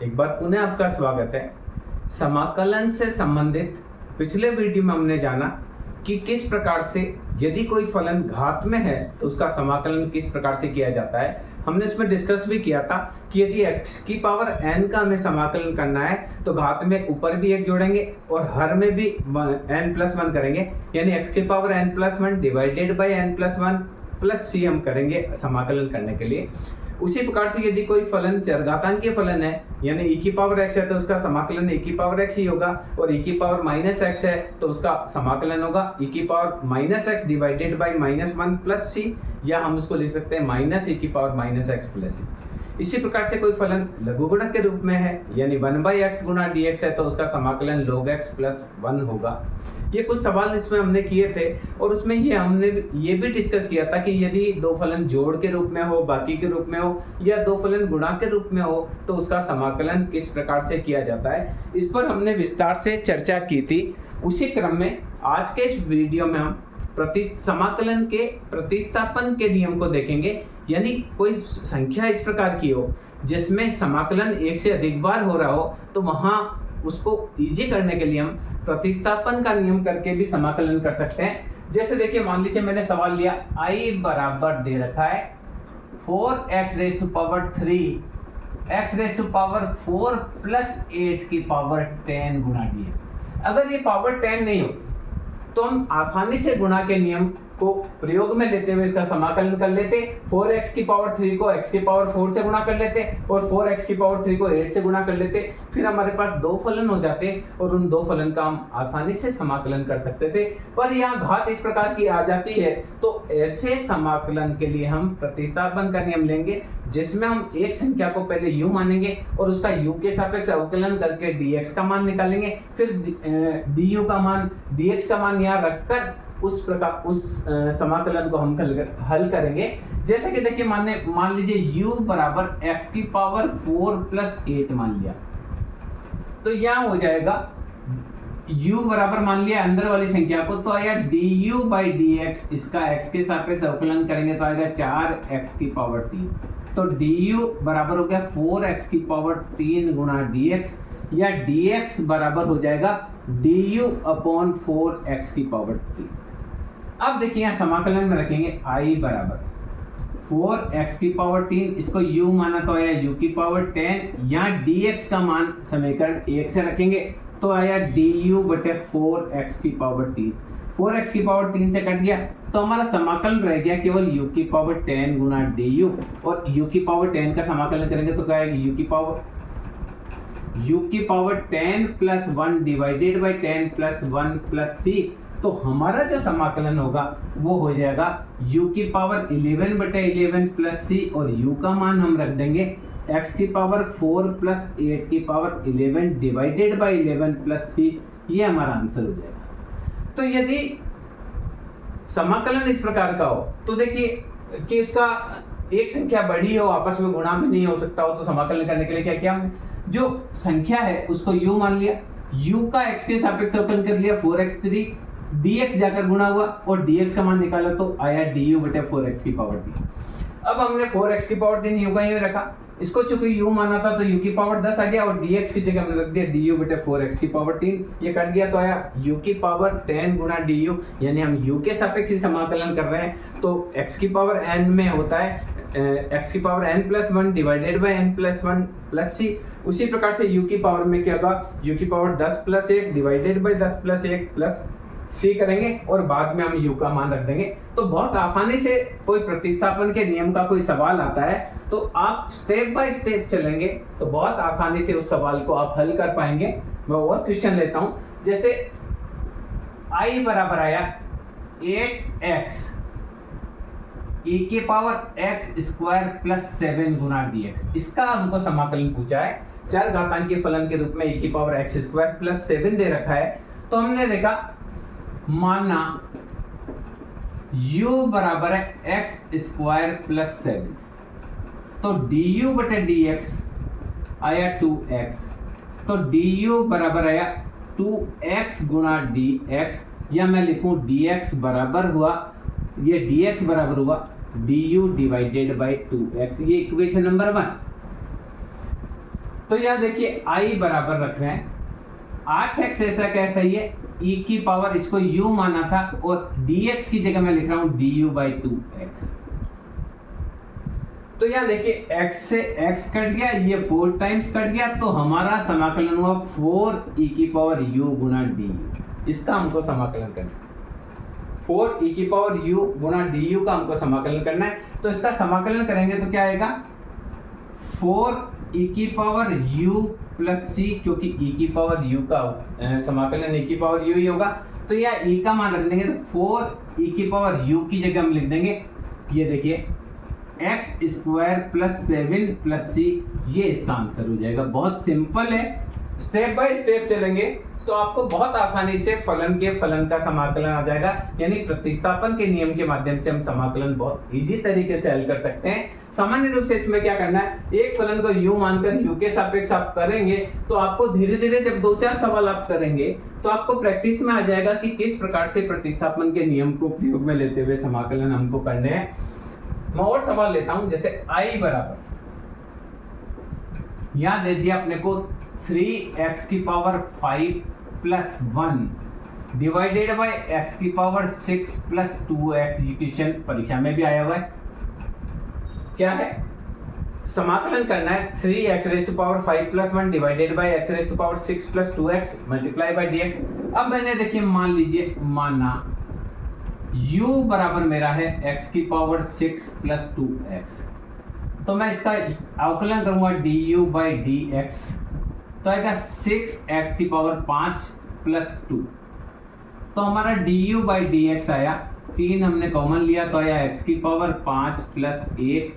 एक बार पुनः आपका स्वागत है। समाकलन से संबंधित पिछले वीडियो में हमने जाना कि किस प्रकार से यदि कोई फलन घात में है तो उसका समाकलन किस प्रकार से किया जाता है। हमने इसमें डिस्कस भी किया था कि यदि x की पावर n का हमें समाकलन करना है तो घात में ऊपर भी एक जोड़ेंगे और हर में भी n+1 करेंगे, यानी x की power n+1 divided by n+1 plus c हम करेंगे समाकलन करने के लिए। उसी प्रकार से यदि कोई फलन चरघातांकीय फलन है यानी e की पावर x है तो उसका समाकलन e की पावर x ही होगा, और e की पावर -x है तो उसका समाकलन होगा e की power -x divided by -1 plus c, या हम उसको लिख सकते हैं -e की पावर -x प्लस c। इसी प्रकार से कोई फलन लघुगुणक के रूप में है यानी 1/x गुणा dx है तो उसका समाकलन log x प्लस 1 होगा। ये कुछ सवाल इसमें हमने किए थे और उसमें हमने ये भी डिस्कस किया था कि यदि दो फलन जोड़ के रूप में हो, बाकी के रूप में हो, या दो फलन गुणा के रूप में हो तो उसका समाकलन किस प्रकार से किया जाता है। इस पर हमने विस्तार से चर्चा की थी। उसी क्रम में आज के इस वीडियो में हम समाकलन के प्रतिस्थापन के नियम को देखेंगे। यानी कोई संख्या इस प्रकार की हो जिसमें समाकलन एक से अधिक बार हो रहा हो तो वहां उसको इजी करने के लिए हम प्रतिस्थापन का नियम करके भी समाकलन कर सकते हैं। जैसे देखिए, मान लीजिए मैंने सवाल लिया i बराबर दे रखा है 4x raise to power 3 x raise to power 4 plus 8 की पावर 10 गुणा dx। अगर ये पावर 10 नहीं हो तो हम आसानी से गुणा के नियम को प्रयोग में लेते हुए इसका समाकलन कर लेते। 4x की पावर 3 को x की पावर 4 से गुणा कर लेते और 4x की पावर 3 को 8 से गुणा कर लेते, फिर हमारे पास दो फलन हो जाते और उन दो फलन का हम आसानी से समाकलन कर सकते थे। पर यहाँ घात इस प्रकार की आ जाती है तो ऐसे समाकलन के लिए हम प्रतिस्थापन का नियम लेंगे, जिसमें हम एक संख्या को पहले u मानेंगे और उसका u के सापेक्ष अवकलन करके dx का मान निकालेंगे, फिर du का मान dx का मान यहाँ रखकर उस समाकलन को हम हल करेंगे। जैसे कि देखिए, मान लीजिए u बराबर x की पावर 4 प्लस 8 मान लिया तो यहाँ हो जाएगा u बराबर मान लिया अंदर वाली संख्या को तो आया du बाई dx, इसका x के सापेक्ष अवकलन करेंगे तो आएगा 4x की पावर 3। तो du बराबर हो गया 4x की पावर 3 गुणा dx, या dx बराबर हो जाएगा du अपॉन 4x की पावर 3। अब देखिए यहाँ समाकलन में रखेंगे i बराबर 4x की पावर 3, इसको u माना तो आया u की पावर 10, यहाँ dx का मान समीकरण 1 से रखेंगे तो आया du बटे 4x की पावर 3। 4x की पावर 3 से कट गया तो हमारा समाकलन रह गया केवल u की पावर 10 गुणा du, और u की पावर 10 का समाकलन करेंगे तो क्या आएगा u की power 10 plus 1 divided by 10 plus 1 plus c। तो हमारा जो समाकलन होगा वो हो जाएगा u की पावर 11 बटे 11 प्लस c, और u का मान हम रख देंगे x की पावर 4 प्लस 8 की power 11 divided by 11 plus c। ये हमारा आंसर हो जाएगा। तो यदि समाकलन इस प्रकार का हो तो देखिए कि इसका एक संख्या बड़ी हो, आपस में गुणा भी नहीं हो सकता हो, तो समाकलन करने के लिए क्या किया, जो संख्या है उसको u मान लिया, u का x के सापेक्ष अवकलन कर लिया 4x3, dx जाकर गुणा हुआ और dx का मान निकाला तो आया du बटे 4x की पावर 3। अब हमने 4x की पावर 3 u का ही रखा, इसको चूंकि u माना था तो u की पावर 10 आ गया और dx की जगह हमने रख दिया du बटे 4x की पावर 3। ये कट गया तो आया u की पावर 10 गुणा du, यानी हम u के सापेक्ष ही समाकलन कर रहे हैं तो x की पावर n में होता है x की power n plus 1 divided by n plus 1 plus c। उसी प्रकार से u की पावर में क्या होगा, u की power 10 plus 1 divided by 10 plus 1 plus c करेंगे और बाद में हम u का मान रख देंगे। तो बहुत आसानी से कोई प्रतिस्थापन के नियम का कोई सवाल आता है तो आप स्टेप बाय स्टेप चलेंगे तो बहुत आसानी से उस सवाल को आप हल कर पाएंगे। मैं और क्वेश्चन लेता हूं, जैसे i बराबर आया 8x e के पावर x स्क्वायर प्लस 7 गुणा dx। इसका हमको समाकलन पूछा है, चरघातांकीय फलन के रूप में e की पावर x स्क्वायर प्लस 7 दे रखा है। तो हमने देखा, माना u बराबर है x स्क्वायर प्लस 7 तो du बटे dx आया 2x, तो du बराबर आया 2x गुणा dx, या मैं लिखूं dx बराबर हुआ, ये dx बराबर हुआ du डिवाइडेड बाई 2x। ये इक्वेशन नंबर 1। तो यह देखिए आई बराबर रख रहे हैं 8x ऐसा क्या सही है, e की पावर इसको u माना था और dx की जगह मैं लिख रहा हूं du/2x। तो यहां देखिए x से x कट गया, ये 4 टाइम्स कट गया, तो हमारा समाकलन हुआ 4e की पावर u गुना du। इसका हमको समाकलन करना है, 4e की पावर u गुना du का हमको समाकलन करना है। तो इसका समाकलन करेंगे तो क्या आएगा 4e की पावर u प्लस c, क्योंकि e की पावर u का समाकलन e की पावर u ही होगा, तो यह e का मान रख देंगे, तो 4e की पावर u की जगह हम लिख देंगे, ये देखिए x square plus 7 plus c, ये इसका आंसर हो जाएगा। बहुत सिंपल है, स्टेप बाय स्टेप चलेंगे तो आपको बहुत आसानी से फलन के फलन का समाकलन आ जाएगा। यानी प्रतिस्थापन के नियम के माध्यम से हम समाकलन बहुत इजी तरीके से हल कर सकते हैं। सामान्य रूप से इसमें क्या करना है, एक फलन को u मानकर u के सापेक्ष आप करेंगे तो आपको धीरे धीरे जब 2-4 सवाल आप करेंगे तो आपको प्रैक्टिस में आ जाएगा कि किस प्रकार से प्रतिस्थापन के नियम को प्रयोग में लेते हुए समाकलन हमको करने हैं। मैं और सवाल लेता हूं, जैसे i बराबर यहां दे दिया अपने को 3x की power 5 plus 1 divided by x की पावर 6 प्लस 2x। इक्वेशन परीक्षा में भी आया हुआ है, क्या है, समाकलन करना है 3x raise to power 5 plus 1 divided by x raise to power 6 plus 2x multiply by dx। अब मैंने देखिए मान लीजिए माना u बराबर मेरा है x की पावर 6 प्लस 2x, तो मैं इसका अवकलन करूंगा du बाई dx, तो आएगा 6x की पावर 5 प्लस 2, तो हमारा du बाई dx आया, 3 हमने कॉमन लिया तो आया x की पावर 5 प्लस 1,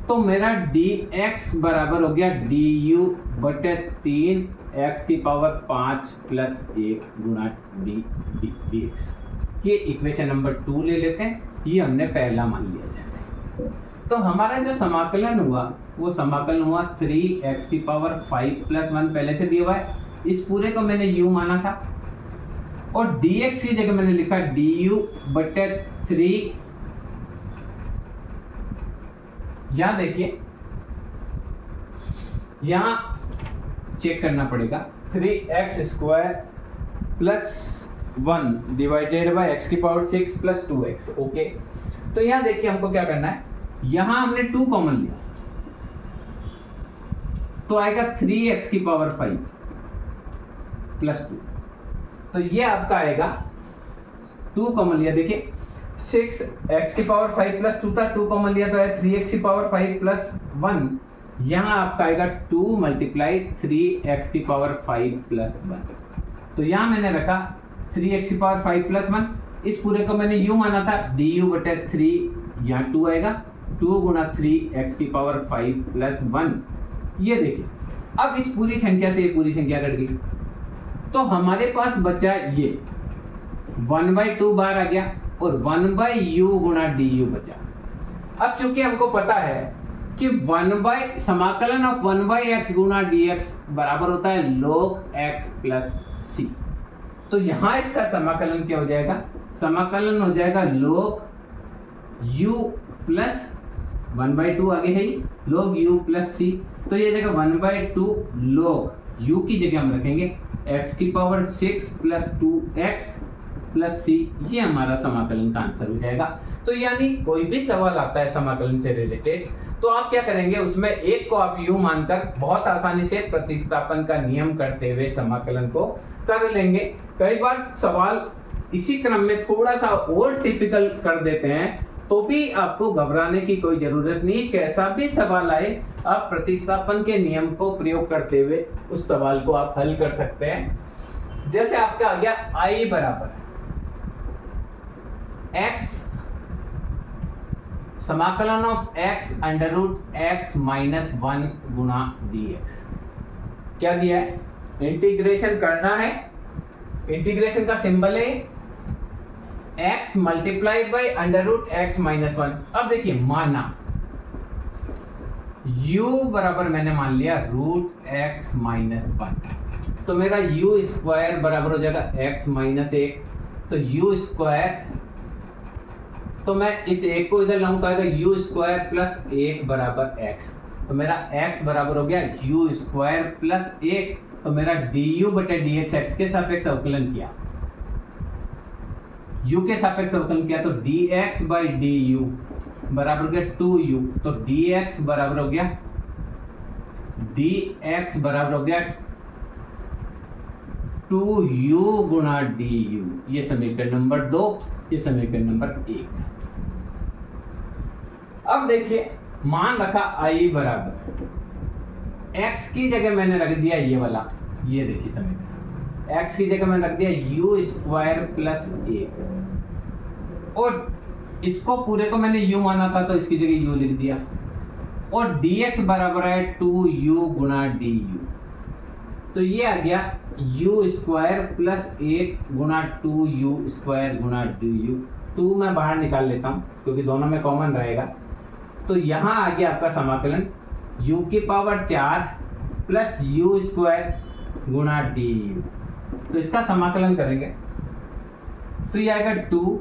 तो मेरा dx बराबर हो गया du बटे 3 x की पावर 5 प्लस 1 गुना dx। ये इक्वेशन नंबर 2 ले लेते हैं, ये हमने पहला मान लिया जैसे। तो हमारा जो समाकलन हुआ वो समाकलन हुआ 3x की पावर 5 प्लस 1 पहले से दिया हुआ है, इस पूरे को मैंने u माना था और dx की जगह मैंने लिखा du बटे 3। यहां देखिए, यहां चेक करना पड़ेगा 3x square plus 1 divided by x की पावर 6 प्लस 2x। ओके, तो यहां देखिए हमको क्या करना है, यहां हमने 2 कॉमन लिया तो आएगा 3x की पावर 5 प्लस 2, तो ये आपका आएगा 2 कॉमन लिया, देखिए 6x की पावर 5 प्लस 2 था, 2 कॉमन लिया तो आया 3x की पावर 5 प्लस 1, यहां आपका आएगा 2 मल्टीप्लाई 3x की पावर 5 प्लस 1, तो यहां मैंने रखा 3x की पावर 5 प्लस 1, इस पूरे को मैंने u माना था du बटे 3, यहाँ 2 आएगा, 2 गुना 3x की पावर 5 प्लस 1। ये देखिए अब इस पूरी संख्या से ये पूरी संख्या कट गई, तो हमारे पास बचा ये 1/2 बाहर आ गया और 1/u गुना du बचा। अब चूंकि हमको पता है कि समाकलन ऑफ 1/x गुना dx बराबर होता है log x प्लस c, तो यहां इसका समाकलन क्या हो जाएगा, समाकलन हो जाएगा log u प्लस 1/2 आगे है ही log u प्लस c, तो ये जाएगा 1/2 log u की जगह हम रखेंगे x की power 6 plus 2x plus c, ये हमारा समाकलन का आंसर हो जाएगा। तो यानी कोई भी सवाल आता है समाकलन से रिलेटेड तो आप क्या करेंगे, उसमें एक को आप u मानकर बहुत आसानी से प्रतिस्थापन का नियम करते हुए समाकलन को कर लेंगे। कई बार सवाल इसी क्रम में थोड़ा सा और टिपिकल कर देते हैं तो भी आपको घबराने की कोई जरूरत नहीं, कैसा भी सवाल आए आप प्रतिस्थापन के नियम को प्रयोग करते हुए उस सवाल को आप हल कर सकते हैं। जैसे आपका आ गया i बराबर x समाकलन of x under root x minus 1 गुना dx, क्या दिया है, इंटीग्रेशन करना है, इंटीग्रेशन का सिंबल है x multiply by under root x minus 1। अब देखिए माना u बराबर मैंने मान लिया रूट x माइनस 1, तो मेरा u स्क्वायर बराबर हो जाएगा x माइनस 1, तो u स्क्वायर, तो मैं इस एक को इधर लाऊं तो आएगा u स्क्वायर प्लस 1 बराबर x। तो मेरा x बराबर हो गया यू स्क्वायर प्लस 1, तो मेरा डी यू बटे डी एक्स, एक्स के सापेक्ष अवकलन किया, u के सापेक्ष अवकलन किया, तो D x by D you बराबर हो गया 2u, तो dx बराबर हो गया dx बराबर हो गया 2u गुणा du। ये समीकरण नंबर 2, ये समीकरण नंबर 1। अब देखिए मान रखा i बराबर x की जगह मैंने रख दिया ये वाला, ये देखिए समीकरण, x की जगह मैंने रख दिया u स्क्वायर प्लस 1, और इसको पूरे को मैंने u माना था तो इसकी जगह u लिख दिया, और dx बराबर है 2u गुणा du, तो ये आ गया u स्क्वायर प्लस 1 गुणा 2u स्क्वायर गुणा du। 2 मैं बाहर निकाल लेता हूँ क्योंकि दोनों में कॉमन रहेगा, तो यहाँ आ गया आपका समाकलन u की पावर 4 प्लस u स्क्वायर गुणा du। तो इसका समाकलन करेंगे तो ये आएगा 2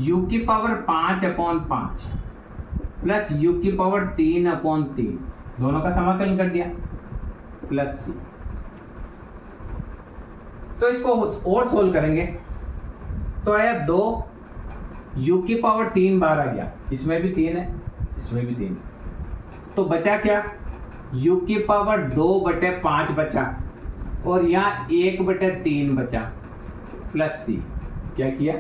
u की पावर 5/5 प्लस u की पावर 3/3, दोनों का समाकलन कर दिया, प्लस c। तो इसको और सोल्व करेंगे तो आया 2 u की पावर 3 बार आ गया, इसमें भी 3 है, इसमें भी 3 है, तो बचा क्या, u की पावर 2/5 बचा, और यहाँ 1/3 बचा, प्लस c। क्या किया,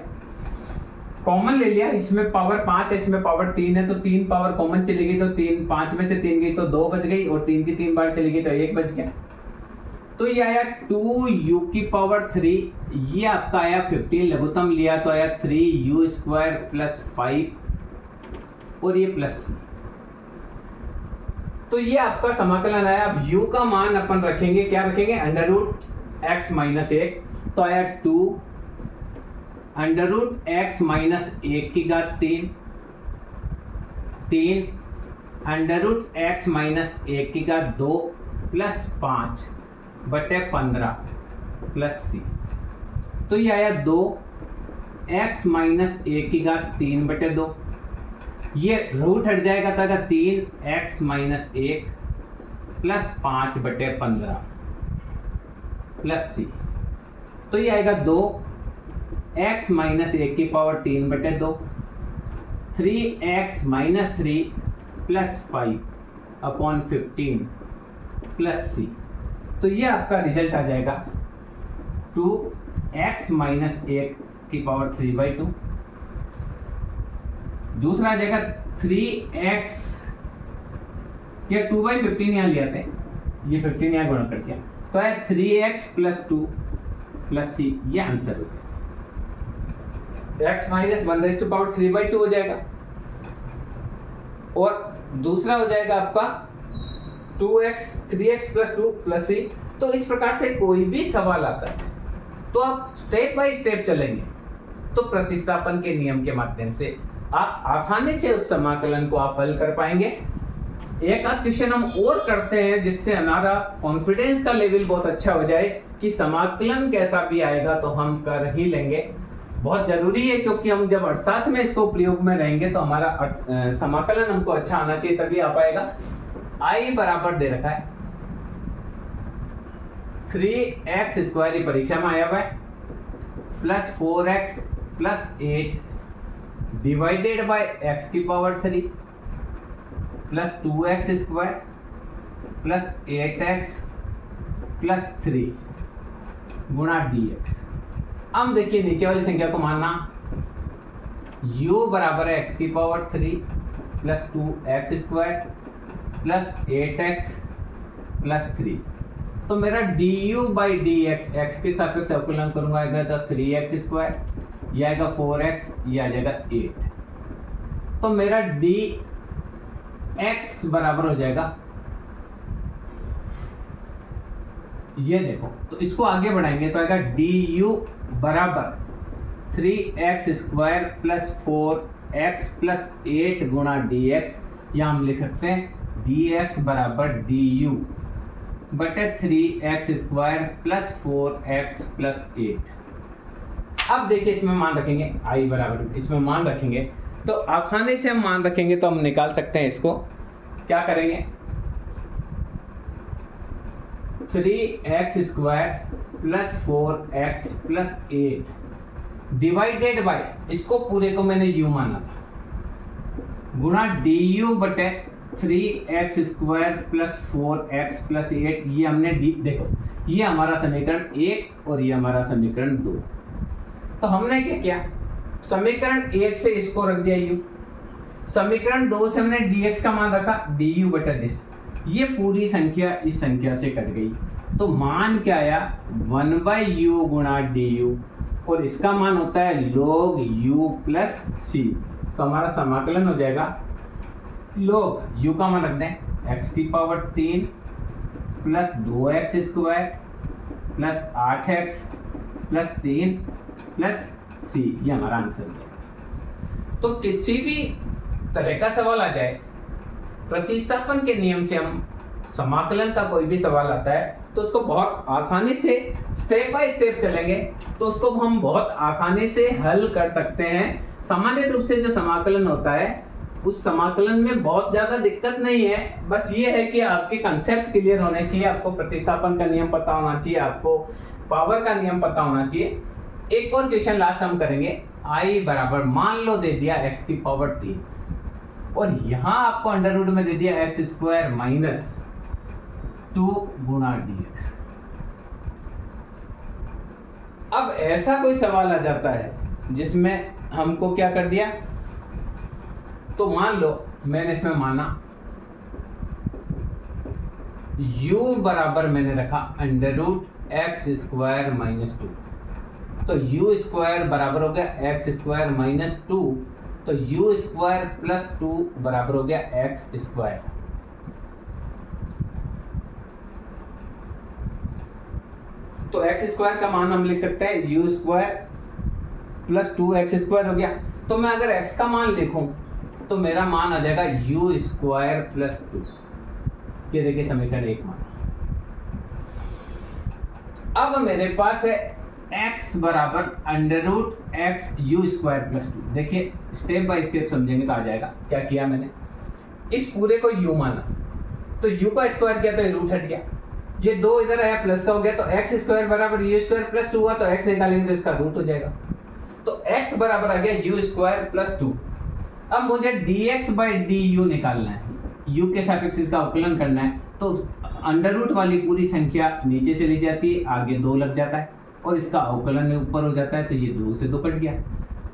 कॉमन ले लिया, इसमें पावर 5 है, इसमें पावर 3 है, तो 3 पावर कॉमन चली गई, तो 3 5 में से 3 गई तो 2 बच गई, और 3 की 3 बार चली गई तो 1 बच गया। तो ये आया 2u की पावर 3, ये आपका आया 15, लघुत्तम लिया तो आया 3u स्क्वायर प्लस 5, और ये प्लस c। तो ये आपका समाकलन आया। अब u का मान अपन रखेंगे, क्या रखेंगे, अंडर रूट x माइनस 1, तो आया 2 अंडर रूट x माइनस 1 की घात 3, 3 अंडर रूट x माइनस 1 की घात 2 प्लस 5 बटे 15 प्लस c। तो ये आया 2 x माइनस 1 की घात 3 बटे 2, ये रूट हट जाएगा तो 3x माइनस 1 प्लस 5 बटे 15 प्लस c। तो ये आएगा 2x माइनस 1 की पावर 3 बटे 2, 3x minus 3 plus 5/15 plus c। तो ये आपका रिजल्ट आ जाएगा 2x माइनस 1 की पावर 3/2। दूसरा आ जाएगा 3x, या 2/15 यहाँ ले आते हैं, ये 15 यहाँ गुणा कर दिया, तो है 3x प्लस 2 प्लस c। ये आंसर हो जाएगा, x माइनस 1/3/2 हो जाएगा, और दूसरा हो जाएगा आपका 3x प्लस 2 प्लस c। तो इस प्रकार से कोई भी सवाल आता है तो आप स्टेप बाय स्टेप चलेंगे तो प्रतिस्थापन के नियम के माध्यम से आप आसानी से उस समाकलन को आप हल कर पाएंगे। एक आध क्वेश्चन हम और करते हैं जिससे हमारा कॉन्फिडेंस का लेवल बहुत अच्छा हो जाए कि समाकलन कैसा भी आएगा तो हम कर ही लेंगे। बहुत जरूरी है क्योंकि हम जब अर्थशास्त्र में इसको प्रयोग में रहेंगे तो हमारा समाकलन हमको अच्छा आना चाहिए, तभी आ पाएगा। i बराबर दे रखा है 3x स्क्वायर, ये परीक्षा में आया हुआ है, plus 4x plus 8 divided by x की power 3 plus 2x square plus 8x plus 3 गुणा dx। अब देखिए नीचे वाली संख्या को मानना, u बराबर है x की power 3 plus 2x square plus 8x plus 3, तो मेरा du बाई dx, x के साथ अवकलन करूंगा आएगा तो 3x स्क्वायर, यह आएगा 4x, यह आ जाएगा 8, तो मेरा dx बराबर हो जाएगा, ये देखो, तो इसको आगे बढ़ाएंगे तो आएगा du बराबर 3x square plus 4x plus 8 गुणा dx, या हम लिख सकते हैं dx बराबर du बटे 3x square plus 4x plus 8। अब देखिए इसमें मान रखेंगे i बराबर, इसमें मान रखेंगे तो आसानी से हम मान रखेंगे तो हम निकाल सकते हैं इसको, क्या करेंगे, 3x² plus 4x plus 8 divided by, इसको पूरे को मैंने u माना था, गुणा du बटे 3x² प्लस 4x प्लस 8। ये हमने देखो, ये हमारा समीकरण 1 और ये हमारा समीकरण 2। तो हमने क्या किया, समीकरण 1 से इसको रख दिया u, समीकरण 2 से हमने dx का मान रखा du बटा दिस। ये पूरी संख्या इस संख्या से कट गई, तो मान क्या आया, 1/u गुणा du, और इसका मान होता है log u प्लस c। तो हमारा समाकलन हो जाएगा log u का मान रख दें x की power 3 plus 2x² plus 8x plus 3 plus c। ये हमारा आंसर है। तो किसी भी तरह का सवाल आ जाए, प्रतिस्थापन के नियम से हम समाकलन का कोई भी सवाल आता है तो उसको बहुत आसानी से स्टेप बाय स्टेप चलेंगे तो उसको हम बहुत आसानी से हल कर सकते हैं। सामान्य रूप से जो समाकलन होता है उस समाकलन में बहुत ज्यादा दिक्कत नहीं है, बस ये है कि आपके कंसेप्ट क्लियर होने चाहिए, आपको प्रतिस्थापन का नियम पता होना चाहिए, आपको पावर का नियम पता होना चाहिए। एक और क्वेश्चन लास्ट हम करेंगे, i बराबर मान लो दे दिया x की पावर 3 और यहाँ आपको अंडर रूट में दे दिया x² माइनस 2 गुणा dx। अब ऐसा कोई सवाल आ जाता है जिसमें हमको क्या कर दिया, तो मान लो मैंने इसमें माना u बराबर मैंने रखा अंडर रूट x² माइनस 2, तो u² बराबर हो गया x² माइनस 2, तो u² प्लस 2 बराबर हो गया x²। तो x² का मान हम लिख सकते हैं u² प्लस 2x² हो गया। तो मैं अगर x का मान लिखूं तो मेरा मान आ जाएगा u² प्लस 2। ये देखिए समीकरण 1 मान। अब मेरे पास है x बराबर under root x u² plus 2। देखिए स्टेप बाय स्टेप समझेंगे तो आ जाएगा। क्या किया मैंने, इस पूरे को u माना, तो u का स्क्वायर किया तो रूट हट गया, ये 2 इधर आया प्लस का हो गया, तो x² बराबर u² प्लस 2 हुआ, तो x निकालेंगे तो इसका रूट हो जाएगा। तो x बराबर आ गया u² प्लस 2। अब मुझे dx बाई du निकालना है, u के सापेक्ष इसका अवकलन करना है, तो अंडर रूट वाली पूरी संख्या नीचे चली जाती है, आगे 2 लग जाता है और इसका अवकलन में ऊपर हो जाता है, तो ये 2 से 2 कट गया।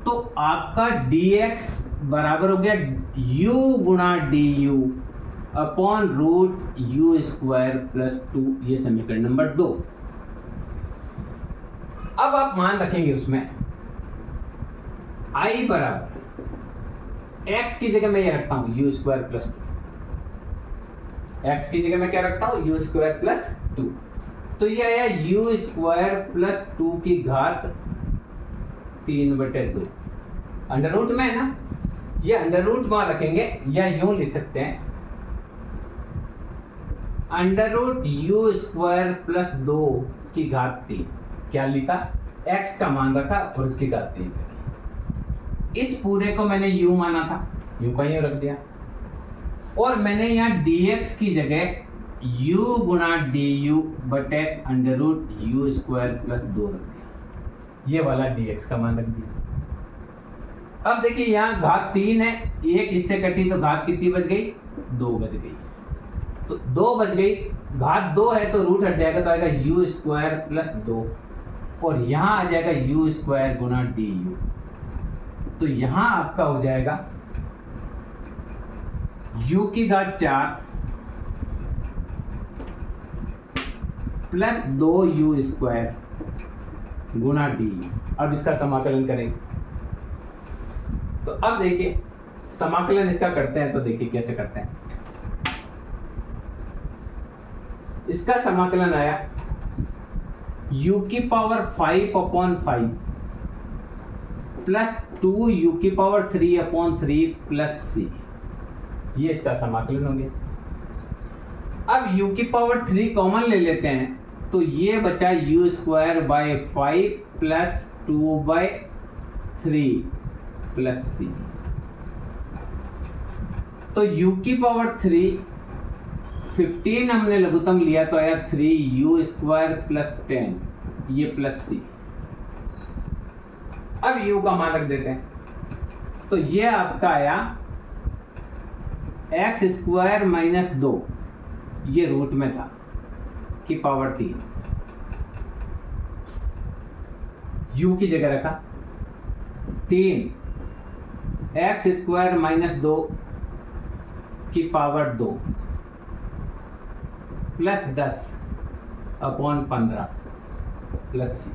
तो आपका dx बराबर हो गया u गुणा du upon root u² plus 2। ये समीकरण नंबर 2। अब आप मान रखेंगे उसमें i बराबर x की जगह मैं ये रखता हूं u² प्लस 2, x की जगह मैं क्या रखता हूं u² प्लस 2, तो ये आया u² प्लस 2 की घात 3/2। अंडर रूट में है ना, ये अंडर रूट वहां रखेंगे या यूं लिख सकते हैं अंडर रूट u² प्लस 2 की घात 3। क्या लिखा, x का मान रखा और उसकी घात 3 करी। इस पूरे को मैंने u माना था, u का यूं रख दिया, और मैंने यहाँ dx की जगह u गुणा du बटे अंडर रूट u² प्लस 2 रख दिया, ये वाला dx का मान रख दिया। अब देखिए यहाँ घात 3 है, 1 इससे कटी तो घात कितनी बच गई, 2 बच गई, तो 2 बच गई, घात 2 है तो रूट हट जाएगा, तो आएगा u² प्लस 2, और यहाँ आ जाएगा u² गुणा du, तो यहाँ आपका हो जाएगा u की घात 4 प्लस 2u² गुणा du। अब इसका समाकलन करेंगे, तो अब देखिए समाकलन इसका करते हैं, तो देखिए कैसे करते हैं। इसका समाकलन आया u की पावर 5 अपॉन 5 प्लस 2u की पावर 3 अपॉन 3 प्लस c। ये इसका समाकलन हो गया। अब u की पावर 3 कॉमन ले लेते हैं, तो ये बचा u² by 5 plus 2/3 plus c। तो u की पावर 3, 15 हमने लघुत्तम लिया तो आया 3u स्क्वायर प्लस 10, ये प्लस c। अब u का मान रख देते हैं, तो ये आपका आया एक्स स्क्वायर माइनस 2, ये रूट में था, की पावर 3, u की जगह रखा 3 एक्स स्क्वायर माइनस 2 की power 2 plus 10 upon 15 plus c।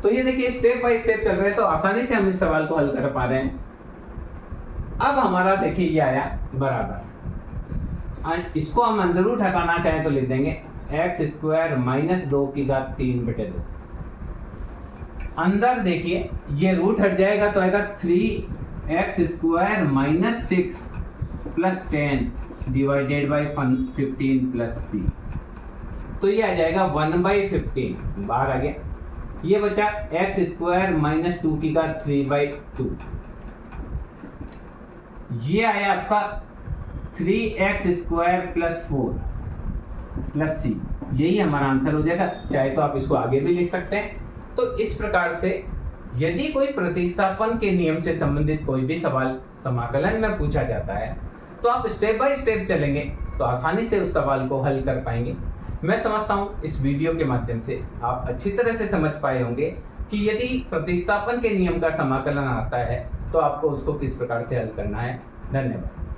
तो ये देखिए स्टेप बाय स्टेप चल रहे हैं, तो आसानी से हम इस सवाल को हल कर पा रहे हैं। अब हमारा देखिए ये आया बराबर, इसको हम अंदर रूट हटाना चाहें तो लिख देंगे एक्स स्क्वायर माइनस 2 की घात 3/2। अंदर देखिए ये रूट हट जाएगा तो आएगा 3x square minus 6 plus 10 divided by 15 plus c। तो ये आ जाएगा 1/15 बाहर आ गया। ये बचा एक्स स्क्वायर माइनस 2 की घात 3/2। ये आया आपका 3x square plus 4 plus c। यही हमारा आंसर हो जाएगा। चाहे तो आप इसको आगे भी लिख सकते हैं। तो इस प्रकार से यदि कोई प्रतिस्थापन के नियम से संबंधित कोई भी सवाल समाकलन में पूछा जाता है तो आप स्टेप बाय स्टेप चलेंगे तो आसानी से उस सवाल को हल कर पाएंगे। मैं समझता हूं इस वीडियो के माध्यम से आप अच्छी तरह से समझ पाए होंगे कि यदि प्रतिस्थापन के नियम का समाकलन आता है तो आपको उसको किस प्रकार से हल करना है। धन्यवाद।